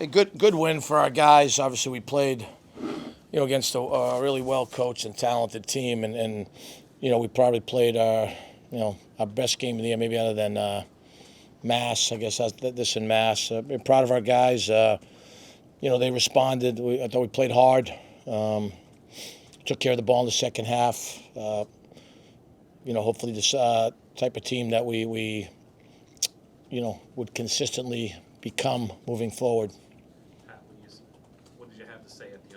A good win for our guys. Obviously, we played, against a really well coached and talented team, and we probably played our best game of the year, maybe other than Mass. I guess this in Mass. We're proud of our guys. They responded. I thought we played hard. Took care of the ball in the second half. Hopefully this type of team that we would consistently become moving forward. What did you have to say at the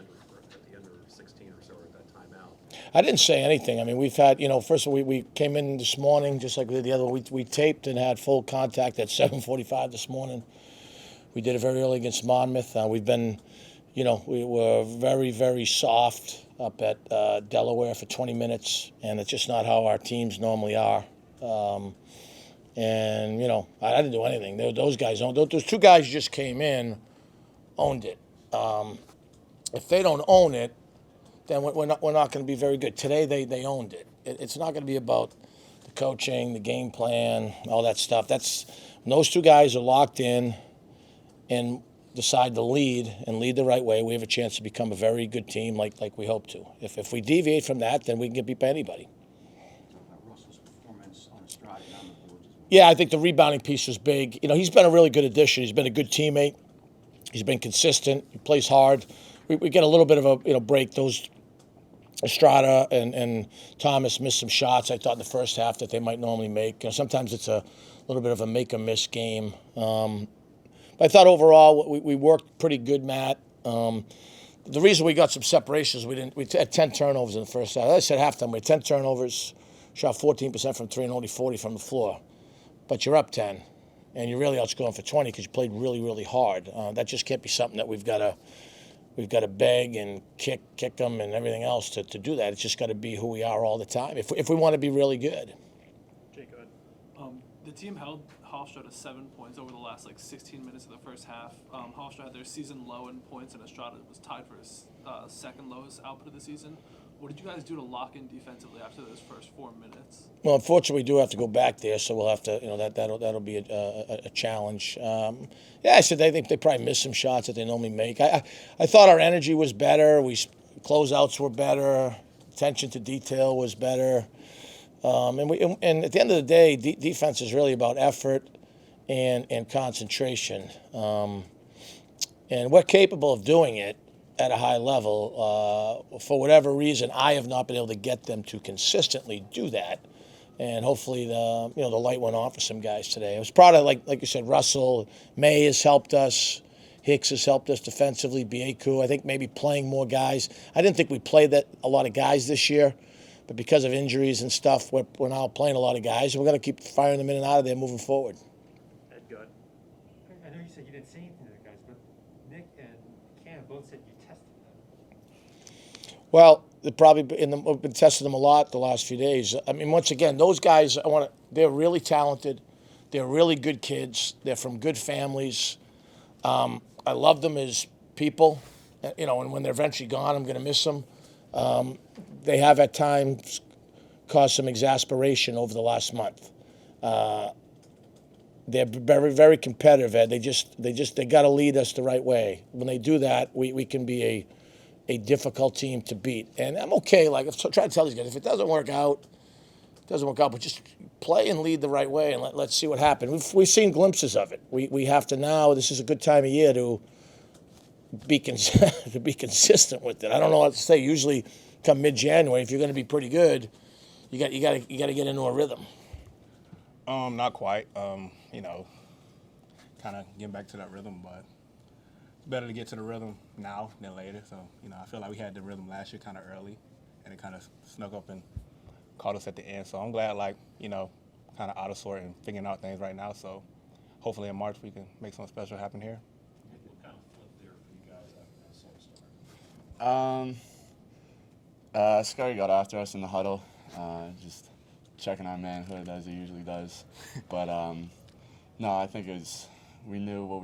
under 16 or so, or at that timeout? I didn't say anything. I mean, we've had, first of all, we came in this morning just like we did the other. We taped and had full contact at 7:45 this morning. We did it very early against Monmouth. We've been, we were very, very soft up at Delaware for 20 minutes, and it's just not how our teams normally are. I didn't do anything. Those guys, those two guys who just came in, owned it. If they don't own it, then we're not going to be very good. Today they owned it. It's not going to be about the coaching, the game plan, all that stuff. When those two guys are locked in and decide to lead the right way, we have a chance to become a very good team like we hope to. If we deviate from that, then we can get beat by anybody. Russell's performance on his stride down the board. Yeah, I think the rebounding piece was big. He's been a really good addition. He's been a good teammate. He's been consistent. He plays hard. We get a little bit of a break. Those Estrada and Thomas missed some shots, I thought, in the first half that they might normally make. Sometimes it's a little bit of a make-or-miss game. But I thought overall we worked pretty good, Matt. The reason we got some separations, we had 10 turnovers in the first half. As I said, halftime, we had 10 turnovers, shot 14% from three and only 40 from the floor. But you're up 10, and you're really outscoring for 20 because you played really, really hard. That just can't be something that we've got to beg and kick them and everything else to do that. It's just got to be who we are all the time if we want to be really good. Jake, go ahead. The team held Hofstra to 7 points over the last 16 minutes of the first half. Hofstra had their season low in points, and Estrada was tied for his second lowest output of the season. What did you guys do to lock in defensively after those first 4 minutes? Well, unfortunately, we do have to go back there, so we'll have to, that'll be a challenge. I said I think they probably missed some shots that they normally make. I thought our energy was better. Closeouts were better. Attention to detail was better. And at the end of the day, defense is really about effort and concentration. And we're capable of doing it at a high level. For whatever reason, I have not been able to get them to consistently do that. And hopefully the light went on for some guys today. I was proud of, like you said, Russell. May has helped us. Hicks has helped us defensively. Bieku, I think maybe playing more guys. I didn't think we played a lot of guys this year. But because of injuries and stuff, we're now playing a lot of guys. We're going to keep firing them in and out of there moving forward. Ed, go ahead. I know you said you didn't say anything to the guys, but Nick and Cam both said you tested them. Well, we've been testing them a lot the last few days. I mean, once again, those guys, they're really talented. They're really good kids. They're from good families. I love them as people. And when they're eventually gone, I'm going to miss them. They have at times caused some exasperation over the last month. They're very, very competitive, Ed. They got to lead us the right way. When they do that, we can be a difficult team to beat. And I'm okay. I'm trying to tell these guys, if it doesn't work out, it doesn't work out. But just play and lead the right way, and let's see what happens. We've seen glimpses of it. We have to now. This is a good time of year to be consistent with it. I don't know what to say. Usually, come mid-January, if you're going to be pretty good, you got to get into a rhythm. Not quite. Kind of getting back to that rhythm, but it's better to get to the rhythm now than later. So I feel like we had the rhythm last year kind of early, and it kind of snuck up and caught us at the end. So I'm glad, kind of out of sort and figuring out things right now. So hopefully in March we can make something special happen here. What kind of flip there for you guys after that slow start? Scurry got after us in the huddle, just checking our manhood as he usually does. But no, I think we knew what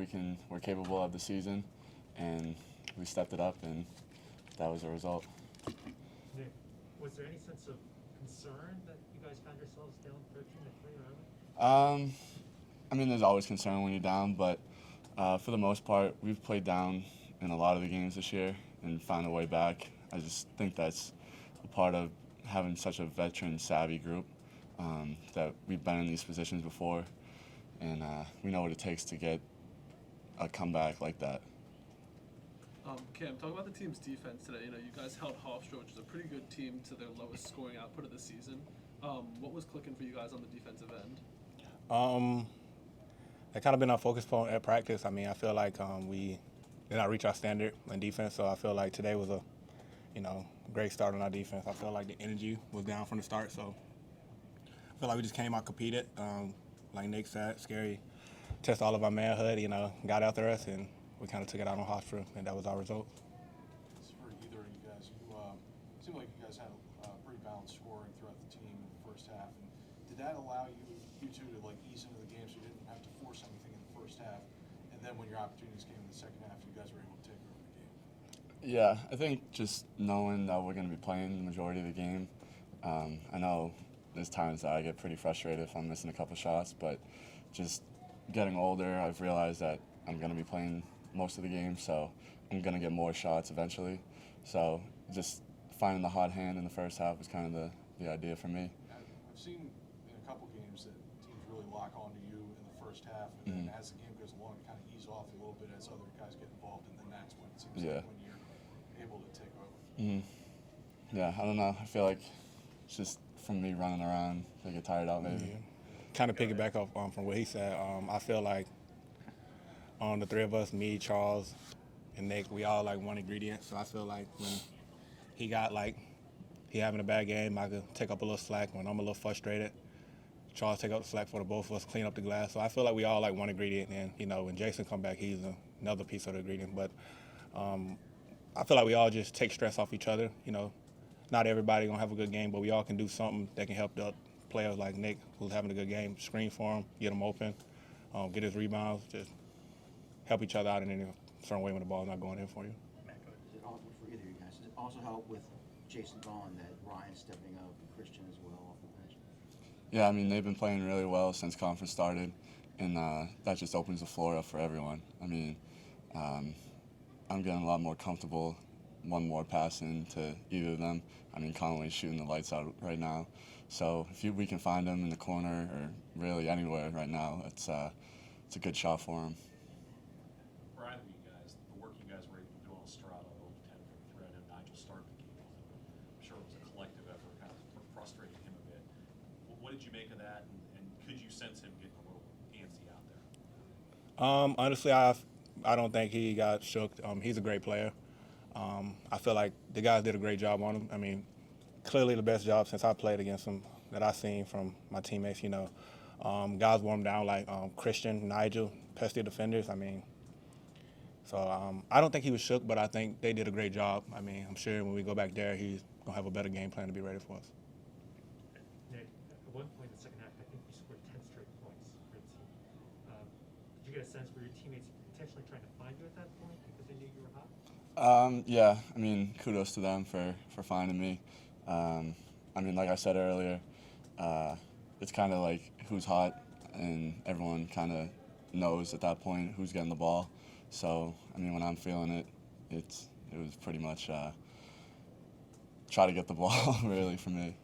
we're capable of this season, and we stepped it up, and that was the result. Nick, was there any sense of concern that you guys found yourselves down 13-3 early? I mean, there's always concern when you're down, but For the most part, we've played down in a lot of the games this year and found a way back. I just think that's a part of having such a veteran-savvy group, that we've been in these positions before, and we know what it takes to get a comeback like that. Cam, talk about the team's defense today. You know, you guys held Hofstra, which is a pretty good team, to their lowest scoring output of the season. What was clicking for you guys on the defensive end? That kind of been our focus point at practice. I mean, I feel like we did not reach our standard in defense, so I feel like today was a, great start on our defense. I feel like the energy was down from the start, so I feel like we just came out, competed. Like Nick said, scary, test all of our manhood, got after us, and we kind of took it out on Hofstra, and that was our result. It's for either of you guys. It seemed like you guys had pretty balanced scoring throughout the team in the first half. And did that allow you two to ease into the game so you didn't have to force anything in the first half? And then when your opportunities came in the second half, you guys were able to take over the game? Yeah, I think just knowing that we're going to be playing the majority of the game, I know there's times that I get pretty frustrated if I'm missing a couple shots, but just getting older, I've realized that I'm going to be playing most of the game, so I'm going to get more shots eventually. So just finding the hot hand in the first half was kind of the idea for me. I've seen in a couple games that teams really lock onto you in the first half, and then as the game goes along, it kind of ease off a little bit as other guys get involved, and then that's when it seems like when you're able to take over. Yeah, I don't know. I feel like it's just from me running around, I get tired out maybe. Kind of piggyback off from what he said. I feel like the three of us, me, Charles, and Nick, we all like one ingredient. So I feel like when he having a bad game, I could take up a little slack. When I'm a little frustrated, Charles take up the slack for the both of us, clean up the glass. So I feel like we all like one ingredient. And when Jason come back, he's another piece of the ingredient. But I feel like we all just take stress off each other. Not everybody gonna have a good game, but we all can do something that can help the players like Nick, who's having a good game. Screen for him, get him open, get his rebounds, just help each other out in any certain way when the ball's not going in for you. Does it also, for either of you guys, does it also help with Jason gone that Ryan's stepping up and Christian as well off the bench? Yeah, I mean, they've been playing really well since conference started, and that just opens the floor up for everyone. I mean, I'm getting a lot more comfortable one more pass into either of them. I mean, Conway's shooting the lights out right now. So if we can find him in the corner or really anywhere right now, it's a good shot for him. For either of you guys, the work you guys were able to do on Estrada, 0 to 10 from the thread, and Nigel started the game. I'm sure it was a collective effort, kind of frustrating him a bit. What did you make of that, and could you sense him getting a little antsy out there? Honestly, I don't think he got shook. He's a great player. I feel like the guys did a great job on him. I mean, clearly the best job since I played against him that I've seen from my teammates. Guys wore him down like Christian, Nigel, pesky defenders. I mean, so I don't think he was shook, but I think they did a great job. I mean, I'm sure when we go back there, he's gonna have a better game plan to be ready for us. Nick, at one point in the second half, I think you scored 10 straight points for the team. Did you get a sense where your teammates intentionally trying to find you at that point because they knew you were hot? Yeah, I mean, kudos to them for finding me. I mean, like I said earlier, it's kind of like who's hot, and everyone kind of knows at that point who's getting the ball. So, I mean, when I'm feeling it, it was pretty much try to get the ball, really, for me.